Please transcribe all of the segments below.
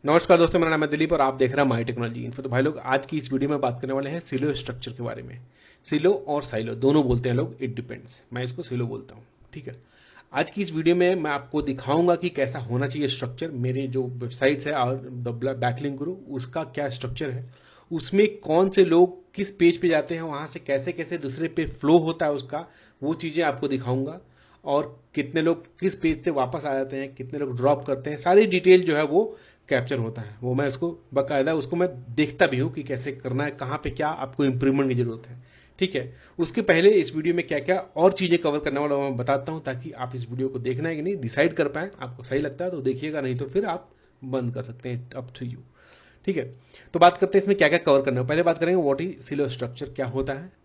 नमस्कार दोस्तों, मेरा नाम है दिलीप और आप देख रहे हैं माई टेक्नोलॉजी इन्फो। तो भाई लोग, आज की इस वीडियो में बात करने वाले हैं सिलो स्ट्रक्चर के बारे में। सिलो और साइलो दोनों बोलते हैं लोग, इट डिपेंड्स। मैं इसको सिलो बोलता हूँ, ठीक है। आज की इस वीडियो में मैं आपको दिखाऊंगा कि कैसा होना चाहिए स्ट्रक्चर। मेरे जो वेबसाइट्स है और द बैकलिंक गुरु, उसका क्या स्ट्रक्चर है, उसमें कौन से लोग किस पेज पे जाते हैं, वहां से कैसे कैसे दूसरे पे फ्लो होता है उसका, वो चीजें आपको दिखाऊंगा। और कितने लोग किस पेज से वापस आ जाते हैं, कितने लोग ड्रॉप करते हैं, सारी डिटेल जो है वो कैप्चर होता है। वो मैं उसको बाकायदा उसको मैं देखता भी हूँ कि कैसे करना है, कहाँ पे क्या आपको इंप्रूवमेंट की जरूरत है, ठीक है। उसके पहले इस वीडियो में क्या क्या और चीजें कवर करने वाला मैं बताता हूँ, ताकि आप इस वीडियो को देखना है कि नहीं डिसाइड कर पाए। आपको सही लगता है तो देखिएगा, नहीं तो फिर आप बंद कर सकते हैं, अप टू यू, ठीक है। तो बात करते हैं इसमें क्या क्या कवर करना है। पहले बात करेंगे व्हाट इज सिलो स्ट्रक्चर, क्या होता है,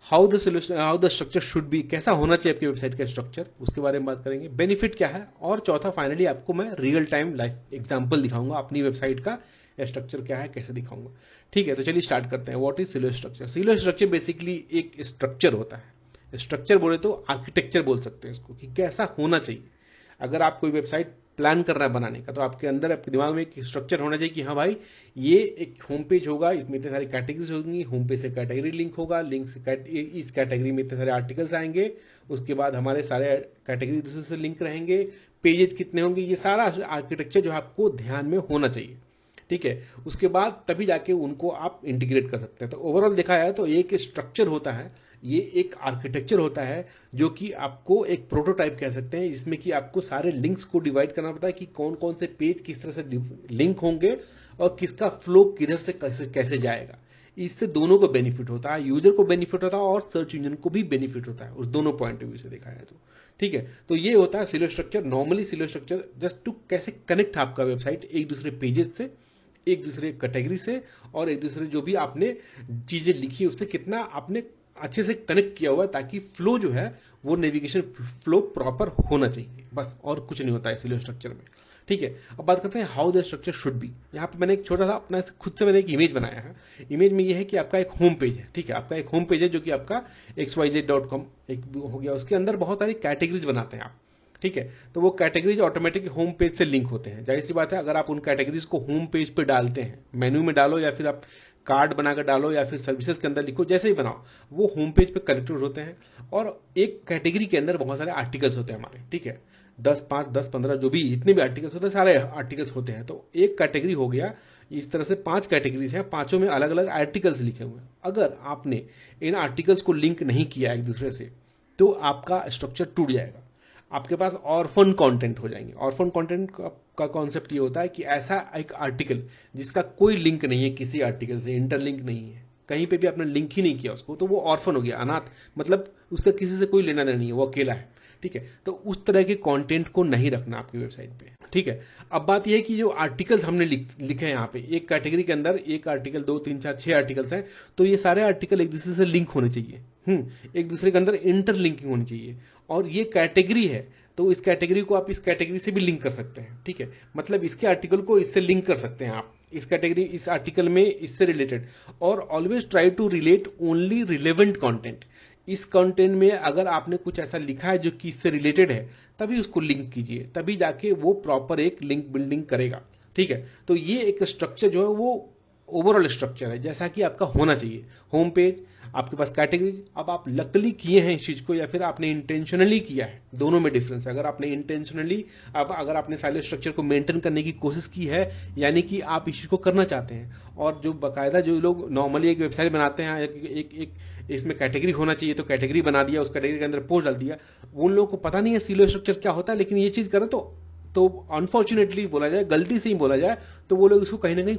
how the structure should be, कैसा होना चाहिए आपकी वेबसाइट का स्ट्रक्चर, उसके बारे में बात करेंगे। बेनिफिट क्या है, और चौथा फाइनली आपको मैं रियल टाइम लाइफ एग्जांपल दिखाऊंगा अपनी वेबसाइट का स्ट्रक्चर क्या है, कैसे दिखाऊंगा, ठीक है। तो चलिए स्टार्ट करते हैं। What is silo structure. Silo structure basically एक स्ट्रक्चर होता है। स्ट्रक्चर बोले तो आर्किटेक्चर बोल सकते हैं इसको, कि कैसा होना चाहिए। अगर आप कोई वेबसाइट प्लान कर रहा है बनाने का, तो आपके अंदर आपके दिमाग में एक स्ट्रक्चर होना चाहिए कि हाँ भाई, ये एक होम पेज होगा, इसमें इतने सारी कैटेगरीज होंगी, होम पेज से कैटेगरी लिंक होगा, लिंक से इस कैटेगरी में इतने सारे आर्टिकल्स आएंगे, उसके बाद हमारे सारे कैटेगरी दूसरे से लिंक रहेंगे, पेजेस कितने होंगे, ये सारा आर्किटेक्चर जो आपको ध्यान में होना चाहिए, ठीक है। उसके बाद तभी जाके उनको आप इंटीग्रेट कर सकते हैं। तो ओवरऑल देखा जाए तो एक स्ट्रक्चर होता है, ये एक आर्किटेक्चर होता है, जो कि आपको एक प्रोटोटाइप कह सकते हैं, जिसमें कि आपको सारे लिंक्स को डिवाइड करना पड़ता है कि कौन कौन से पेज किस तरह से लिंक होंगे और किसका फ्लो किधर से कैसे कैसे जाएगा। इससे दोनों को बेनिफिट होता है, यूजर को बेनिफिट होता है और सर्च इंजन को भी बेनिफिट होता है, उस दोनों पॉइंट ऑफ व्यू से देखा जाए तो, ठीक है। तो ये होता है silo structure. Normally silo structure just to कैसे कनेक्ट आपका वेबसाइट एक दूसरे पेजेस से, एक दूसरे कैटेगरी से, और एक दूसरे जो भी आपने चीजें लिखी है उससे कितना आपने अच्छे से कनेक्ट किया हुआ है, ताकि फ्लो जो है वो नेविगेशन फ्लो प्रॉपर होना चाहिए, बस और कुछ नहीं होता है सिलो स्ट्रक्चर में, ठीक है। अब बात करते हैं how the structure should be. यहाँ पे मैंने एक छोटा सा अपना खुद से मैंने एक इमेज बनाया है। इमेज में ये है कि आपका एक होम पेज है, ठीक है। आपका एक होम पेज है जो कि आपका xyz.com एक हो गया, उसके अंदर बहुत सारी कैटेगरीज बनाते हैं आप, ठीक है। तो वो कैटेगरीज ऑटोमेटिक होम पेज से लिंक होते हैं। जाहिर सी बात है, अगर आप उन कैटेगरीज को होम पेज पे डालते हैं, मेन्यू में डालो या फिर आप कार्ड बनाकर डालो या फिर सर्विसेज के अंदर लिखो, जैसे ही बनाओ, वो होम पेज पे कनेक्टेड होते हैं। और एक कैटेगरी के अंदर बहुत सारे आर्टिकल्स होते हैं हमारे, ठीक है। 10, 5, 10, 15 जो भी जितने भी आर्टिकल्स होते हैं, सारे आर्टिकल्स होते हैं। तो एक कैटेगरी हो गया, इस तरह से 5 कैटेगरीज हैं, पांचों में अलग अलग आर्टिकल्स लिखे हुए हैं। अगर आपने इन आर्टिकल्स को लिंक नहीं किया एक दूसरे से, तो आपका स्ट्रक्चर टूट जाएगा, आपके पास ऑर्फन कंटेंट हो जाएंगे। ऑर्फन कंटेंट का कॉन्सेप्ट ये होता है कि ऐसा एक आर्टिकल जिसका कोई लिंक नहीं है किसी आर्टिकल से, इंटरलिंक नहीं है, कहीं पे भी आपने लिंक ही नहीं किया उसको, तो वो ऑर्फन हो गया, अनाथ, मतलब उससे किसी से कोई लेना देना नहीं है, वो अकेला है, ठीक है। तो उस तरह के कंटेंट को नहीं रखना आपकी वेबसाइट पे, ठीक है। अब बात यह है कि जो आर्टिकल्स हमने लिखे हैं यहाँ पे, एक कैटेगरी के अंदर एक आर्टिकल, 2, 3, 4, 6 आर्टिकल्स हैं, तो ये सारे आर्टिकल एक दूसरे से लिंक होने चाहिए, एक दूसरे के अंदर इंटरलिंकिंग होनी चाहिए। और ये कैटेगरी है, तो इस कैटेगरी को आप इस कैटेगरी से भी लिंक कर सकते हैं, ठीक है। मतलब इसके आर्टिकल को इससे लिंक कर सकते हैं आप, इस कैटेगरी इस आर्टिकल में इससे रिलेटेड। और always try to relate only relevant content. इस कंटेंट में अगर आपने कुछ ऐसा लिखा है जो कि इससे रिलेटेड है, तभी उसको लिंक कीजिए, तभी जाके वो प्रॉपर एक लिंक बिल्डिंग करेगा, ठीक है। तो ये एक स्ट्रक्चर जो है वो ओवरऑल स्ट्रक्चर है, जैसा कि आपका होना चाहिए। होम पेज, आपके पास कैटेगरीज। अब आप लकली किए हैं इस चीज को या फिर आपने इंटेंशनली किया है, दोनों में डिफरेंस है। अगर आपने इंटेंशनली, अब अगर आपने साइलो स्ट्रक्चर को मेंटेन करने की कोशिश की है, यानी कि आप इस चीज को करना चाहते हैं, और जो बाकायदा जो लोग नॉर्मली एक वेबसाइट बनाते हैं, एक इसमें कैटेगरी होना चाहिए तो कैटेगरी बना दिया, उस कैटेगरी के अंदर पोस्ट डाल दिया, उन लोगों को पता नहीं है सिलो स्ट्रक्चर क्या होता है। लेकिन ये चीज करें तो अनफॉर्चुनेटली बोला जाए, गलती से ही बोला जाए, तो वो लोग इसको कहीं ना कहीं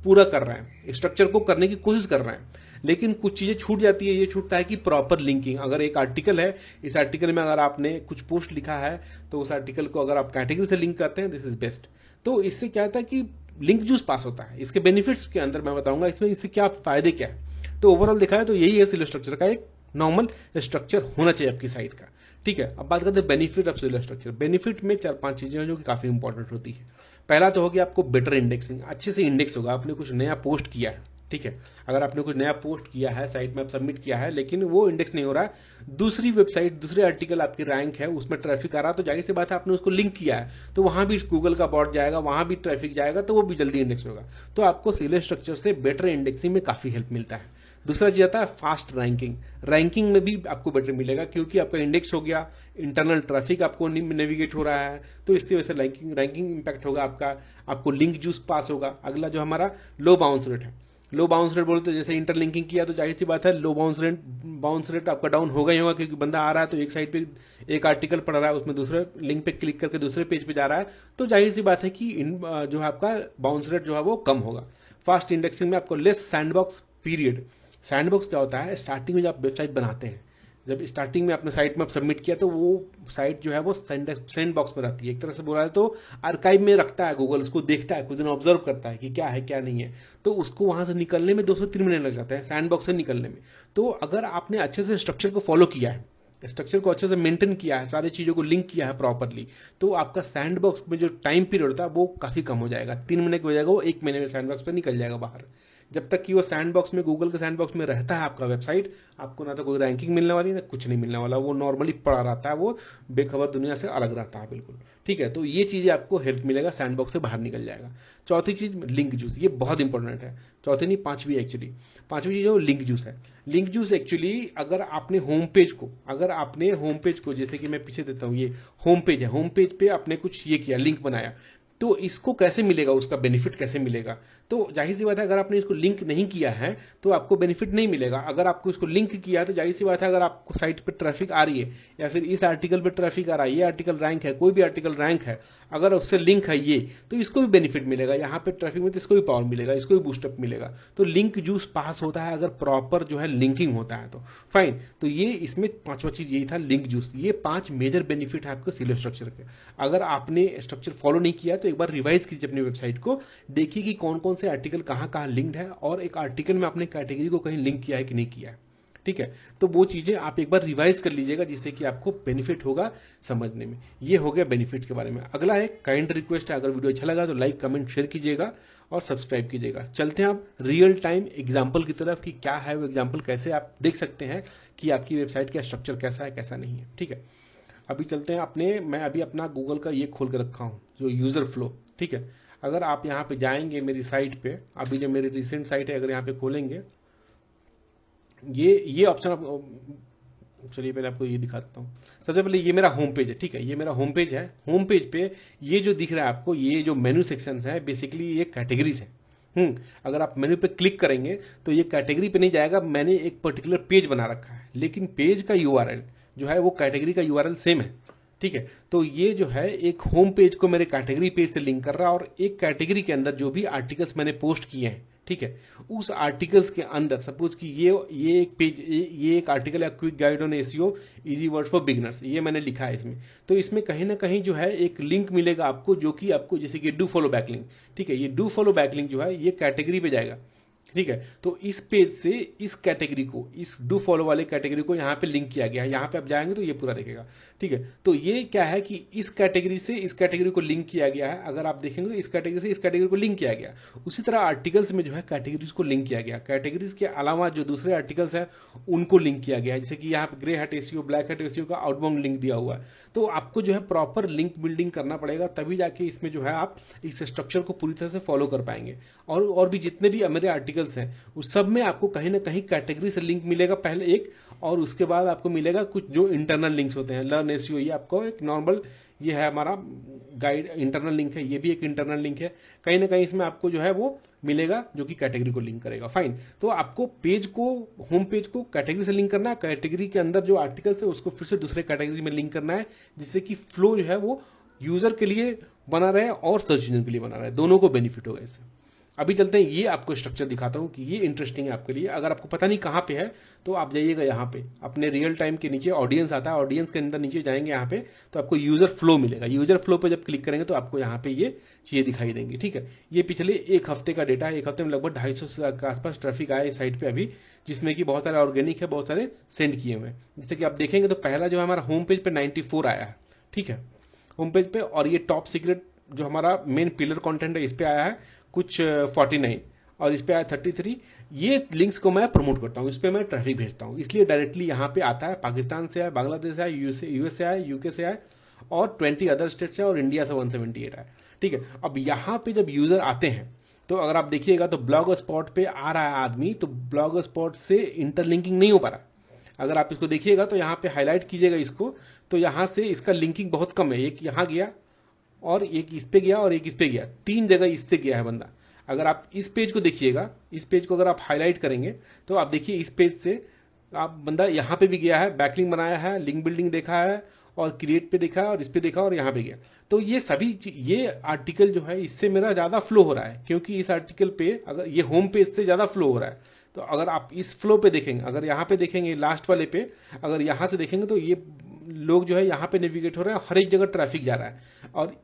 पूरा कर रहे हैं, स्ट्रक्चर को करने की कोशिश कर रहे हैं, लेकिन कुछ चीजें छूट जाती है। ये छूटता है कि प्रॉपर लिंकिंग। अगर एक आर्टिकल है, इस आर्टिकल में अगर आपने कुछ पोस्ट लिखा है, तो उस आर्टिकल को अगर आप कैटेगरी से लिंक करते हैं, दिस इज बेस्ट। तो इससे क्या होता है कि लिंक जूस पास होता है। इसके बेनिफिट्स के अंदर मैं बताऊंगा इसमें इससे क्या फायदे क्या है। तो ओवरऑल देखा है तो यही है सिलो स्ट्रक्चर का एक नॉर्मल स्ट्रक्चर होना चाहिए आपकी साइट का, ठीक है। अब बात करते हैं benefit of silo structure. Benefit में 4-5 चीजें हैं जो कि काफी इंपॉर्टेंट होती है। पहला तो होगी आपको बेटर इंडेक्सिंग, अच्छे से इंडेक्स होगा। आपने कुछ नया पोस्ट किया है, ठीक है। अगर आपने कुछ नया पोस्ट किया है, साइट में आप सबमिट किया है, लेकिन वो इंडेक्स नहीं हो रहा है, दूसरी वेबसाइट, दूसरे आर्टिकल आपकी रैंक है, उसमें ट्रैफिक आ रहा है, तो जाहिर सी बात है आपने उसको लिंक किया है, तो वहां भी गूगल का बॉट जाएगा, वहां भी ट्रैफिक जाएगा, तो वो भी जल्दी इंडेक्स होगा। तो आपको सिलो स्ट्रक्चर से बेटर इंडेक्सिंग में काफी हेल्प मिलता है। दूसरा चीज आता है फास्ट रैंकिंग। रैंकिंग में भी आपको बेटर मिलेगा, क्योंकि आपका इंडेक्स हो गया, इंटरनल ट्रैफिक आपको नेविगेट हो रहा है, तो इसकी वजह से रैंकिंग रैंकिंग इंपैक्ट होगा आपका, आपको लिंक जूस पास होगा। अगला जो हमारा लो बाउंस रेट है, लो बाउंस रेट बोलते हैं, जैसे इंटरलिंकिंग किया तो जाहिर सी बात है लो बाउंस रेट आपका डाउन होगा ही होगा, क्योंकि बंदा आ रहा है तो एक साइड पे एक आर्टिकल पढ़ रहा है, उसमें दूसरे लिंक पे क्लिक करके दूसरे पेज पे जा रहा है, तो जाहिर सी बात है कि जो है आपका बाउंस रेट जो है वो कम होगा। फास्ट इंडेक्सिंग में आपको लेस सैंडबॉक्स पीरियड। सैंडबॉक्स क्या होता है, स्टार्टिंग में जब आप वेबसाइट बनाते हैं, जब स्टार्टिंग में आपने साइट में सबमिट किया, तो वो साइट जो है वो सैंड बॉक्स में रहती है, एक तरह से बोला है तो आर्काइव में रखता है गूगल, उसको देखता है, कुछ दिन ऑब्जर्व करता है कि क्या है क्या नहीं है, तो उसको वहां से निकलने में 2 से 3 महीने लग जाते हैं, सैंड बॉक्स से निकलने में। तो अगर आपने अच्छे से स्ट्रक्चर को फॉलो किया है, स्ट्रक्चर को अच्छे से मेंटेन किया है, सारी चीजों को लिंक किया है प्रॉपरली, तो आपका सैंड बॉक्स में जो टाइम पीरियड होता है वो काफी कम हो जाएगा। 3 महीने की हो जाएगा, वो 1 महीने में सैंड बॉक्स पे निकल जाएगा बाहर। जब तक कि वो सैंड बॉक्स में, गूगल के सैंड बॉक्स में रहता है आपका वेबसाइट, आपको ना तो कोई रैंकिंग मिलने वाली, ना कुछ नहीं मिलने वाला, वो नॉर्मली पड़ा रहता है, वो बेखबर दुनिया से अलग रहता है बिल्कुल। ठीक है, तो ये चीजें आपको हेल्प मिलेगा, सैंड बॉक्स से बाहर निकल जाएगा। चौथी चीज लिंक जूस, ये बहुत इंपॉर्टेंट है, चौथी नहीं पांचवी एक्चुअली। पांचवी चीज जो लिंक जूस है, लिंक जूस एक्चुअली अगर आपने होम पेज को जैसे कि मैं पीछे देता हूं, ये होम पेज है, होम पेज पे आपने कुछ ये किया, लिंक बनाया, तो इसको कैसे मिलेगा, उसका बेनिफिट कैसे मिलेगा? तो जाहिर सी बात है अगर आपने इसको लिंक नहीं किया है तो आपको बेनिफिट नहीं मिलेगा। अगर आपको इसको लिंक किया है तो जाहिर सी बात है अगर आपको साइट पे ट्रैफिक आ रही है, या फिर इस आर्टिकल पे ट्रैफिक आ रहा है, ये आर्टिकल रैंक है, कोई भी आर्टिकल रैंक है, अगर उससे लिंक है ये, तो इसको भी बेनिफिट मिलेगा, यहाँ पे ट्रैफिक में तो इसको भी पावर मिलेगा, इसको भी बूस्टअप मिलेगा। तो लिंक जूस पास होता है अगर प्रॉपर जो है लिंकिंग होता है तो फाइन। तो ये इसमें पांचवा चीज यही था, लिंक जूस। ये 5 मेजर बेनिफिट है आपको सिलो स्ट्रक्चर के। अगर आपने स्ट्रक्चर फॉलो नहीं किया तो एक बार रिवाइज कीजिए अपनी वेबसाइट को, देखिए कि कौन कौन से आर्टिकल कहाँ कहाँ लिंक्ड है, और एक आर्टिकल में आपने कैटेगरी को कहीं लिंक किया है कि नहीं किया है। ठीक है, तो वो चीजें आप एक बार रिवाइज कर लीजिएगा, जिससे कि आपको बेनिफिट होगा समझने में। ये हो गया बेनिफिट के बारे में। अगला है काइंड रिक्वेस्ट है, अगर वीडियो अच्छा लगा तो लाइक कमेंट शेयर कीजिएगा और सब्सक्राइब कीजिएगा। चलते हैं आप रियल टाइम एग्जाम्पल की तरफ कि क्या है वो एग्जाम्पल, कैसे आप देख सकते हैं कि आपकी वेबसाइट का स्ट्रक्चर कैसा है कैसा नहीं है। ठीक है, अभी चलते हैं मैं अभी अपना गूगल का ये खोल के रखा हूँ जो यूजर फ्लो। ठीक है, अगर आप यहाँ पे जाएंगे मेरी साइट पे, अभी जो मेरी रिसेंट साइट है अगर यहाँ पे खोलेंगे, ये ऑप्शन आप, चलिए पहले आपको ये दिखाता हूँ। सबसे पहले ये मेरा होम पेज है। ठीक है, ये मेरा होम पेज है। होम पेज पे ये जो दिख रहा है आपको, ये जो मेनू सेक्शन है, बेसिकली ये कैटेगरीज है। अगर आप मेनू पे क्लिक करेंगे तो ये कैटेगरी पे नहीं जाएगा, मैंने एक पर्टिकुलर पेज बना रखा है, लेकिन पेज का यूआरएल जो है वो कैटेगरी का यूआरएल सेम है। ठीक है, तो ये जो है एक होम पेज को मेरे कैटेगरी पेज से लिंक कर रहा है, और एक कैटेगरी के अंदर जो भी आर्टिकल्स मैंने पोस्ट किए हैं, ठीक है, उस आर्टिकल्स के अंदर सपोज कि ये एक पेज, ये एक आर्टिकल है, quick guide on SEO easy words for beginners, ये मैंने लिखा है इसमें। तो इसमें कहीं ना कहीं जो है एक लिंक मिलेगा आपको, जो कि आपको जैसे कि डू फॉलो बैक लिंक। ठीक है, ये डू फॉलो बैक लिंक जो है ये कैटेगरी पे जाएगा। ठीक है, तो इस पेज से इस कैटेगरी को, इस डू फॉलो वाले कैटेगरी को यहाँ पे लिंक किया गया है। यहाँ पे आप जाएंगे तो ये पूरा देखेगा। ठीक है, तो ये क्या है कि इस कैटेगरी से इस कैटेगरी को लिंक किया गया है। अगर आप देखेंगे तो इस कैटेगरी से इस कैटेगरी को लिंक किया गया। उसी तरह आर्टिकल्स में जो है कैटेगरीज को लिंक किया गया। कैटेगरीज के अलावा जो दूसरे आर्टिकल्स हैं उनको लिंक किया गया है, जैसे कि यहाँ पे grey hat SEO, black hat SEO का आउटबाउंड लिंक दिया हुआ है। तो आपको जो है प्रॉपर लिंक बिल्डिंग करना पड़ेगा, तभी जाके इसमें जो है आप इस स्ट्रक्चर को पूरी तरह से फॉलो कर पाएंगे। और भी जितने भी मेरे आर्टिकल्स हैं उस सब में आपको कहीं ना कहीं कैटेगरी से लिंक मिलेगा पहले एक, और उसके बाद आपको मिलेगा कुछ जो इंटरनल लिंक्स होते हैं। लर्न एसईओ, ये आपको एक नॉर्मल, ये है हमारा गाइड इंटरनल लिंक है, ये भी एक इंटरनल लिंक है। कहीं ना कहीं इसमें आपको जो है वो मिलेगा जो कि कैटेगरी को लिंक करेगा। फाइन, तो आपको पेज को, होम पेज को कैटेगरी से लिंक करना है, कैटेगरी के अंदर जो आर्टिकल्स है उसको फिर से दूसरे कैटेगरी में लिंक करना है, जिससे कि फ्लो जो है वो यूजर के लिए बना रहे और सर्च इंजन के लिए बना रहे, दोनों को बेनिफिट होगा इससे। अभी चलते हैं, ये आपको स्ट्रक्चर दिखाता हूं कि ये इंटरेस्टिंग है आपके लिए। अगर आपको पता नहीं कहां पे है तो आप जाइएगा यहाँ पे, अपने रियल टाइम के नीचे ऑडियंस आता है, ऑडियंस के अंदर नीचे जाएंगे यहाँ पे तो आपको यूजर फ्लो मिलेगा। यूजर फ्लो पे जब क्लिक करेंगे तो आपको यहाँ पे ये दिखाई देंगे। ठीक है, ये पिछले एक हफ्ते का डेटा है। एक हफ्ते में लगभग 250 के आसपास ट्रैफिक आया इस साइट पे अभी, जिसमें कि बहुत सारे ऑर्गेनिक है, बहुत सारे सेंड किए हुए हैं। जैसे कि आप देखेंगे तो पहला जो है हमारा होम पेज पे 94 आया है। ठीक है, होम पेज पे, और ये टॉप सीक्रेट जो हमारा मेन पिलर कंटेंट है इस पे आया है कुछ 49, और इस पे आया 33। ये लिंक्स को मैं प्रमोट करता हूँ, इस पे मैं ट्रैफिक भेजता हूँ, इसलिए डायरेक्टली यहाँ पे आता है। पाकिस्तान से आया, बांग्लादेश से आया, यूएस से आया, यूके से आया और 20 अदर स्टेट से और इंडिया से 178 आया। ठीक है, अब यहाँ पे जब यूजर आते हैं तो अगर आप देखिएगा तो ब्लॉग स्पॉट पे आ रहा है आदमी, तो ब्लॉग स्पॉट से इंटरलिंकिंग नहीं हो पा रहा। अगर आप इसको देखिएगा तो यहाँ पे हाईलाइट कीजिएगा इसको, तो यहाँ से इसका लिंकिंग बहुत कम है। एक यहाँ गया और एक इस पे गया और एक इस पे गया, 3 जगह इससे गया है बंदा। अगर आप इस पेज को देखिएगा, इस पेज को अगर आप हाईलाइट करेंगे तो आप देखिए इस पेज से आप बंदा यहाँ पे भी गया है, बैकलिंक बनाया है, लिंक बिल्डिंग देखा है और क्रिएट पे देखा है और इस पे देखा और यहाँ पे गया। तो ये सभी ये आर्टिकल जो है इससे मेरा ज़्यादा फ्लो हो रहा है, क्योंकि इस आर्टिकल पे अगर ये होम पेज से ज़्यादा फ्लो हो रहा है। तो अगर आप इस फ्लो पे देखेंगे, अगर यहाँ पे देखेंगे लास्ट वाले पे, अगर यहाँ से देखेंगे तो ये लोग जो है यहाँ पे नेविगेट हो रहे हैं, हर एक जगह ट्रैफिक जा रहा है। और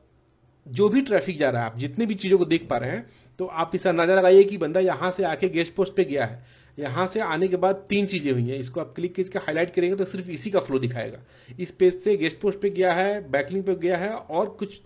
जो भी ट्रैफिक जा रहा है, आप जितने भी चीज़ों को देख पा रहे हैं, तो आप इस अंदाजा लगाइए कि बंदा यहाँ से आके गेस्ट पोस्ट पे गया है, यहाँ से आने के बाद 3 चीज़ें हुई हैं। इसको आप क्लिक करके हाईलाइट करेंगे तो सिर्फ इसी का फ्लो दिखाएगा। इस पेज से गेस्ट पोस्ट पे गया है, बैकलिंक पे गया है और कुछ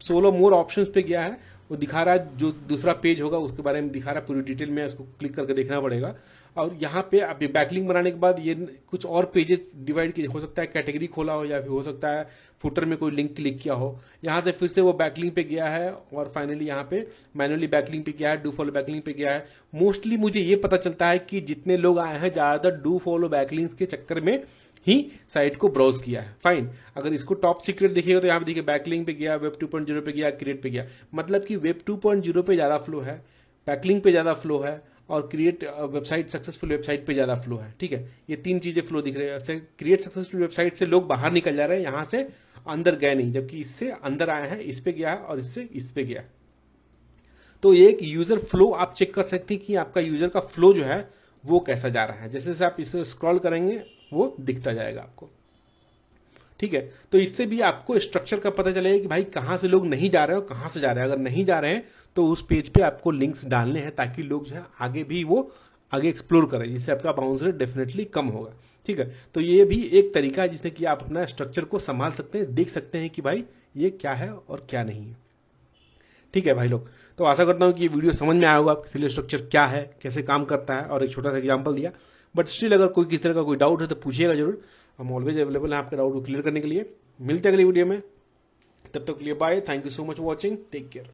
16 मोर ऑप्शंस पे गया है, वो दिखा रहा है। जो दूसरा पेज होगा उसके बारे में दिखा रहा है पूरी डिटेल में, उसको क्लिक करके देखना पड़ेगा। और यहाँ पे आप बैकलिंक बनाने के बाद ये कुछ और पेजेस डिवाइड किए, हो सकता है कैटेगरी खोला हो या फिर हो सकता है फुटर में कोई लिंक क्लिक किया हो। यहाँ से फिर से वो बैकलिंक पे गया है और फाइनली यहाँ पे मैनुअली बैकलिंक पे गया है, डू फॉलो बैकलिंक पे गया है। मोस्टली मुझे ये पता चलता है कि जितने लोग आए हैं ज़्यादातर डू फॉलो बैकलिंक्स के चक्कर में ही साइट को ब्राउज किया है। फाइन, अगर इसको टॉप सीक्रेट देखिएगा तो यहाँ पे देखिए बैकलिंक पे गया, वेब 2.0 पे गया, क्रिएट पे गया। मतलब कि वेब 2.0 पे ज़्यादा फ्लो है, बैकलिंक पे ज़्यादा फ्लो है और क्रिएट वेबसाइट सक्सेसफुल वेबसाइट पे ज़्यादा फ्लो है। ठीक है, ये 3 चीज़ें फ्लो दिख रहे हैं। क्रिएट सक्सेसफुल वेबसाइट से लोग बाहर निकल जा रहे हैं, यहाँ से अंदर गए नहीं, जबकि इससे अंदर आए हैं, इस पे गया है और इससे इस पे गया। तो एक यूजर फ्लो आप चेक कर सकते हैं कि आपका यूजर का फ्लो जो है वो कैसा जा रहा है। जैसे जैसे आप इसे स्क्रॉल करेंगे वो दिखता जाएगा आपको। ठीक है, तो इससे भी आपको स्ट्रक्चर का पता चलेगा कि भाई कहाँ से लोग नहीं जा रहे हैं और कहाँ से जा रहे हैं। अगर नहीं जा रहे हैं तो उस पेज पे आपको लिंक्स डालने हैं ताकि लोग जो है आगे भी वो आगे एक्सप्लोर करें, जिससे आपका बाउंस रेट डेफिनेटली कम होगा। ठीक है, तो ये भी एक तरीका है जिससे कि आप अपना स्ट्रक्चर को संभाल सकते हैं, देख सकते हैं कि भाई ये क्या है और क्या नहीं है। ठीक है भाई लोग, तो आशा करता हूँ कि ये वीडियो समझ में आया होगा, सिलो स्ट्रक्चर क्या है, कैसे काम करता है और एक छोटा सा एग्जांपल दिया। बट स्टिल अगर कोई किसी तरह का कोई डाउट है तो पूछिएगा जरूर, हम ऑलवेज अवेलेबल हैं आपके डाउट को क्लियर करने के लिए। मिलते हैं अगली वीडियो में, तब तक के लिए bye. Thank you so much for watching, take care.